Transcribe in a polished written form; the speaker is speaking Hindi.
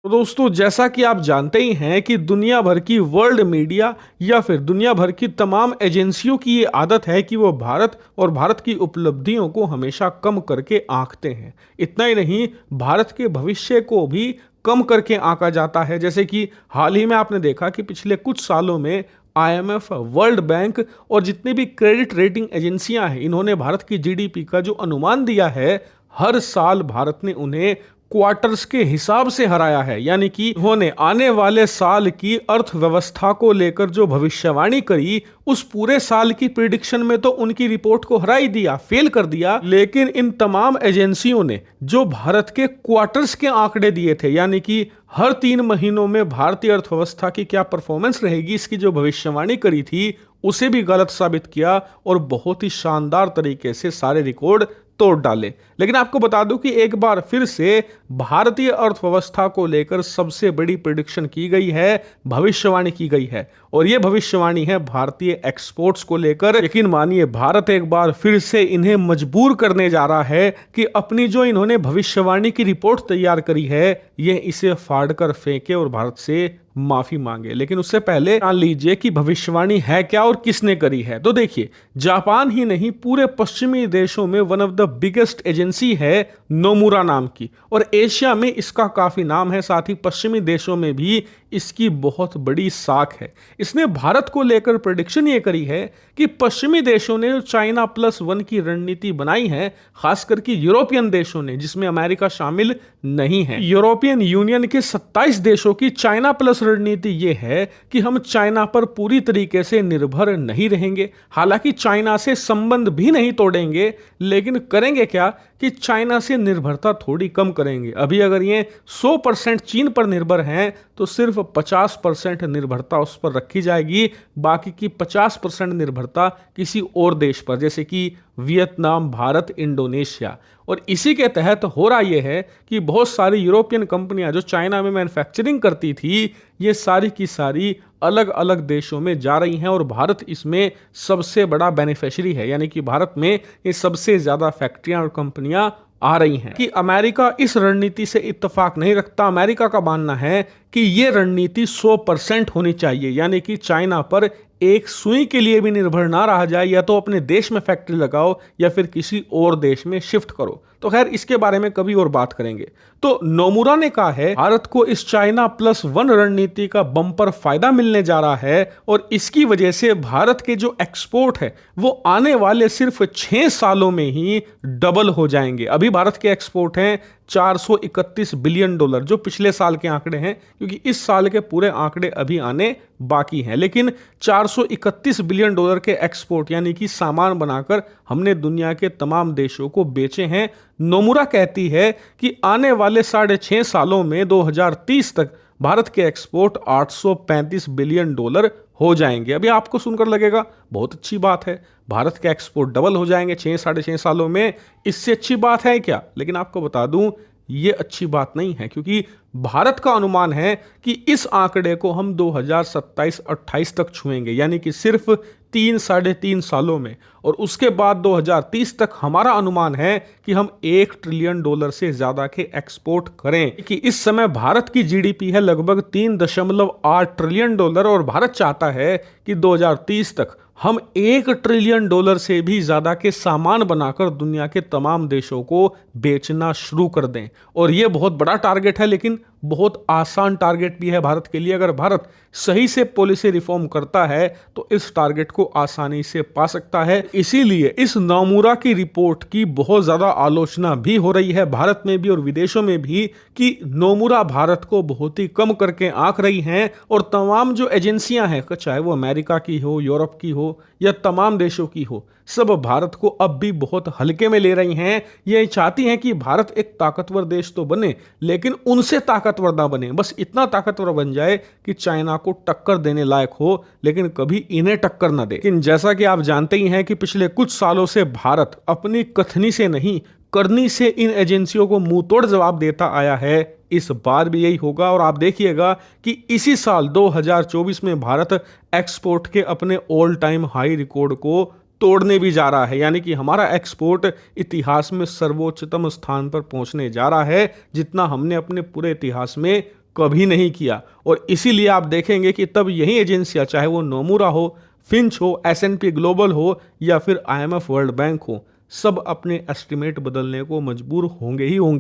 तो दोस्तों, जैसा कि आप जानते ही हैं कि दुनिया भर की वर्ल्ड मीडिया या फिर दुनिया भर की तमाम एजेंसियों की ये आदत है कि वो भारत और भारत की उपलब्धियों को हमेशा कम करके आंकते हैं। इतना ही नहीं, भारत के भविष्य को भी कम करके आंका जाता है। जैसे कि हाल ही में आपने देखा कि पिछले कुछ सालों में आईएमएफ, वर्ल्ड बैंक और जितनी भी क्रेडिट रेटिंग एजेंसियां हैं, इन्होंने भारत की जीडीपी का जो अनुमान दिया है, हर साल भारत ने उन्हें क्वार्टर्स के हिसाब से हराया है। यानी कि उन्होंने आने वाले साल की अर्थव्यवस्था को लेकर जो भविष्यवाणी करी, उस पूरे साल की प्रिडिक्शन में तो उनकी रिपोर्ट को हरा ही दिया, फेल कर दिया। लेकिन इन तमाम एजेंसियों ने जो भारत के क्वार्टर्स के आंकड़े दिए थे, यानी कि हर 3 महीनों में भारतीय अर्थव्यवस्था की क्या परफॉर्मेंस रहेगी, इसकी जो भविष्यवाणी करी थी, उसे भी गलत साबित किया और बहुत ही शानदार तरीके से सारे रिकॉर्ड तोड़ डाले। लेकिन आपको बता दूं कि एक बार फिर से भारतीय अर्थव्यवस्था को लेकर सबसे बड़ी प्रेडिक्शन की गई है, भविष्यवाणी की गई है, और यह भविष्यवाणी है भारतीय एक्सपोर्ट्स को लेकर। यकीन मानिए, भारत एक बार फिर से इन्हें मजबूर करने जा रहा है कि अपनी जो इन्होंने भविष्यवाणी की रिपोर्ट तैयार करी है, यह इसे फाड़ कर फेंके और भारत से माफी मांगे। लेकिन उससे पहले जान लीजिए कि भविष्यवाणी है क्या और किसने करी है। तो देखिए, जापान ही नहीं, पूरे पश्चिमी देशों में one of the biggest agency है नोमुरा नाम की, और एशिया में इसका काफी नाम है, साथ ही पश्चिमी देशों में भी इसकी बहुत बड़ी साख है। इसने भारत को लेकर प्रेडिक्शन ये करी है कि पश्चिमी देशों ने जो चाइना प्लस वन की रणनीति बनाई है, खासकर कि यूरोपियन देशों ने, जिसमें अमेरिका शामिल नहीं है, यूरोपियन यूनियन के 27 देशों की चाइना प्लस रणनीति ये है कि हम चाइना पर पूरी तरीके से निर्भर नहीं रहेंगे। हालांकि चाइना से संबंध भी नहीं तोड़ेंगे, लेकिन करेंगे क्या कि चाइना से निर्भरता थोड़ी कम करेंगे। अभी अगर ये 100% चीन पर निर्भर हैं, तो सिर्फ 50% निर्भरता उस पर रखी जाएगी, बाकी की 50% निर्भरता किसी और देश पर, जैसे कि वियतनाम, भारत, इंडोनेशिया। और इसी के तहत हो रहा यह है कि बहुत सारी यूरोपियन कंपनियां जो चाइना में मैन्युफैक्चरिंग करती थी, ये सारी की सारी अलग अलग देशों में जा रही हैं, और भारत इसमें सबसे बड़ा बेनिफिशियरी है। यानी कि भारत में ये सबसे ज्यादा फैक्ट्रियां और कंपनियां आ रही हैं। कि अमेरिका इस रणनीति से इत्तेफाक नहीं रखता। अमेरिका का मानना है कि ये रणनीति 100% होनी चाहिए, यानी कि चाइना पर एक सुई के लिए भी निर्भर ना रहा जाए। या तो अपने देश में फैक्ट्री लगाओ या फिर किसी और देश में शिफ्ट करो। तो खैर, इसके बारे में कभी और बात करेंगे। तो नोमुरा ने कहा है भारत को इस चाइना प्लस वन रणनीति का बम्पर फायदा मिलने जा रहा है, और इसकी वजह से भारत के जो एक्सपोर्ट है वो आने वाले सिर्फ 6 सालों में ही डबल हो जाएंगे। अभी भारत के एक्सपोर्ट हैं $431 बिलियन, जो पिछले साल के आंकड़े हैं, क्योंकि इस साल के पूरे आंकड़े अभी आने बाकी हैं। लेकिन $431 बिलियन के एक्सपोर्ट, यानी कि सामान बनाकर हमने दुनिया के तमाम देशों को बेचे हैं। नोमुरा कहती है कि आने वाले 6.5 सालों में 2030 तक भारत के एक्सपोर्ट $835 बिलियन हो जाएंगे। अभी आपको सुनकर लगेगा बहुत अच्छी बात है, भारत के एक्सपोर्ट डबल हो जाएंगे 6-6.5 सालों में, इससे अच्छी बात है क्या? लेकिन आपको बता दूं, ये अच्छी बात नहीं है, क्योंकि भारत का अनुमान है कि इस आंकड़े को हम 2027-28 तक छुएंगे, यानी कि सिर्फ 3-3.5 सालों में। और उसके बाद 2030 तक हमारा अनुमान है कि हम $1 ट्रिलियन से ज्यादा के एक्सपोर्ट करें। कि इस समय भारत की जीडीपी है लगभग $3.8 ट्रिलियन, और भारत चाहता है कि 2030 तक हम $1 ट्रिलियन से भी ज्यादा के सामान बनाकर दुनिया के तमाम देशों को बेचना शुरू कर दें। और यह बहुत बड़ा टारगेट है, लेकिन बहुत आसान टारगेट भी है भारत के लिए। अगर भारत सही से पॉलिसी रिफॉर्म करता है तो इस टारगेट को आसानी से पा सकता है। इसीलिए इस नोमुरा की रिपोर्ट की बहुत ज्यादा आलोचना भी हो रही है, भारत में भी और विदेशों में भी, कि नोमुरा भारत को बहुत ही कम करके आंक रही हैं। और तमाम जो एजेंसियां हैं, चाहे वो अमेरिका की हो, यूरोप की हो या तमाम देशों की हो, सब भारत को अब भी बहुत हल्के में ले रही हैं। ये चाहती हैं कि भारत एक ताकतवर देश तो बने, लेकिन उनसे ताकतवर ना बने, बस इतना ताकतवर बन जाए कि चाइना को टक्कर देने लायक हो, लेकिन कभी इन्हें टक्कर ना दे। लेकिन जैसा कि आप जानते ही हैं कि पिछले कुछ सालों से भारत अपनी कथनी से नहीं, करनी से इन एजेंसियों को मुंह तोड़ जवाब देता आया है। इस बार भी यही होगा, और आप देखिएगा कि इसी साल 2024 में भारत एक्सपोर्ट के अपने ऑल टाइम हाई रिकॉर्ड को तोड़ने भी जा रहा है। यानी कि हमारा एक्सपोर्ट इतिहास में सर्वोच्चतम स्थान पर पहुंचने जा रहा है, जितना हमने अपने पूरे इतिहास में कभी नहीं किया। और इसीलिए आप देखेंगे कि तब यही एजेंसियां, चाहे वो नोमुरा हो, फिंच हो, S&P ग्लोबल हो या फिर IMF वर्ल्ड बैंक हो, सब अपने एस्टिमेट बदलने को मजबूर होंगे ही होंगे।